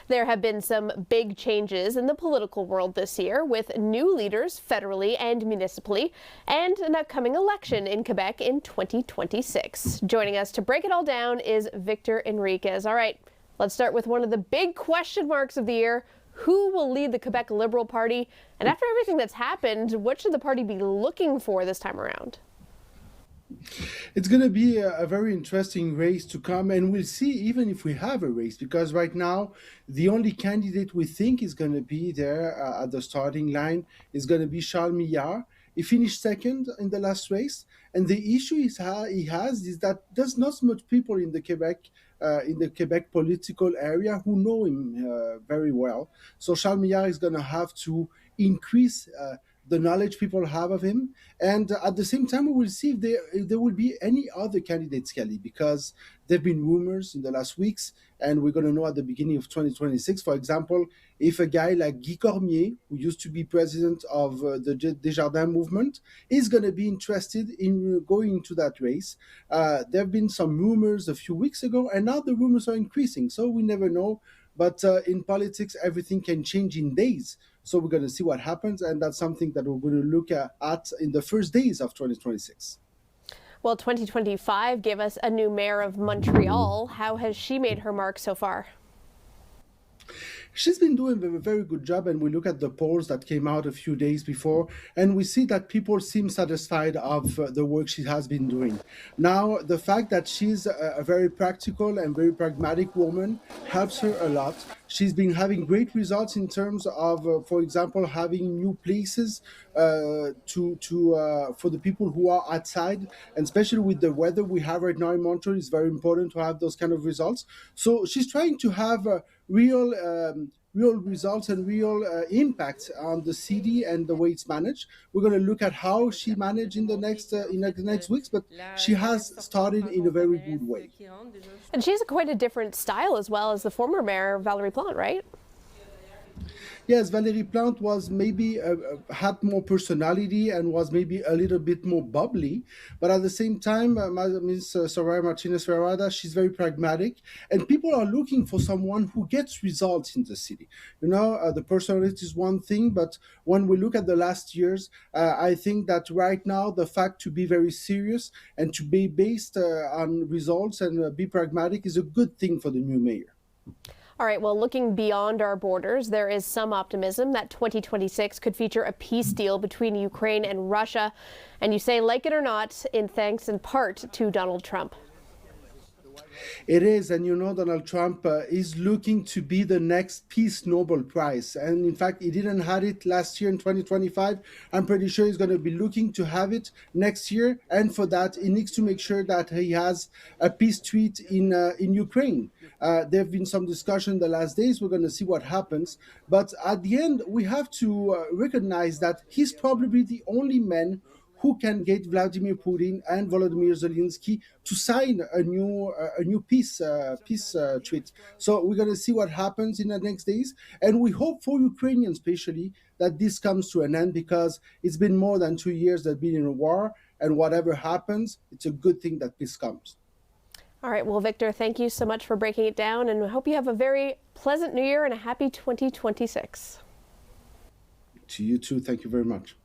There have been some big changes in the political world this year, with new leaders federally and municipally, and an upcoming election in Quebec in 2026. Joining us to break it all down is Victor Henriquez. All right, let's start with one of the big question marks of the year. Who will lead the Quebec Liberal Party? And after everything that's happened, what should the party be looking for this time around? It's going to be a very interesting race to come, and we'll see even if we have a race, because right now the only candidate we think is going to be there at the starting line is going to be Charles Millard. He finished second in the last race, and the issue he has is that there's not so much people in the Quebec political area who know him very well. So Charles Millard is going to have to increase the knowledge people have of him. And at the same time, we will see if there will be any other candidates, Kelly, because there have been rumors in the last weeks, and we're going to know at the beginning of 2026, for example, if a guy like Guy Cormier, who used to be president of the Desjardins movement, is going to be interested in going into that race. There have been some rumors a few weeks ago, and now the rumors are increasing, so we never know. But in politics, everything can change in days. So we're going to see what happens, and that's something that we're going to look at in the first days of 2026. Well, 2025 gave us a new mayor of Montreal. How has she made her mark so far? She's been doing a very good job, and we look at the polls that came out a few days before, and we see that people seem satisfied of the work she has been doing. Now, the fact that she's a very practical and very pragmatic woman helps her a lot. She's been having great results in terms of, for example, having new places for the people who are outside, and especially with the weather we have right now in Montreal, it's very important to have those kind of results. So she's trying to have real results and real impact on the city and the way it's managed. We're going to look at how she managed in the next weeks, but she has started in a very good way. And she has quite a different style as well as the former mayor, Valérie Plante, right? Yes, Valérie Plante was maybe had more personality and was maybe a little bit more bubbly, but at the same time, Ms. Soraya Martinez-Ferrada, she's very pragmatic, and people are looking for someone who gets results in the city. You know, the personality is one thing, but when we look at the last years, I think that right now the fact to be very serious and to be based on results and be pragmatic is a good thing for the new mayor. All right, well, looking beyond our borders, there is some optimism that 2026 could feature a peace deal between Ukraine and Russia. And you say, like it or not, in thanks in part to Donald Trump. It is, and you know, Donald Trump is looking to be the next Peace Nobel Prize. And in fact, he didn't have it last year in 2025. I'm pretty sure he's going to be looking to have it next year. And for that, he needs to make sure that he has a peace treaty in Ukraine. There have been some discussion the last days. We're going to see what happens. But at the end, we have to recognize that he's probably the only man who can get Vladimir Putin and Volodymyr Zelensky to sign a new peace treaty. So we're going to see what happens in the next days, and we hope for Ukrainians, especially, that this comes to an end, because it's been more than 2 years they've been in a war, and whatever happens, it's a good thing that peace comes. All right, well, Victor, thank you so much for breaking it down, and I hope you have a very pleasant new year and a happy 2026. To you too. Thank you very much.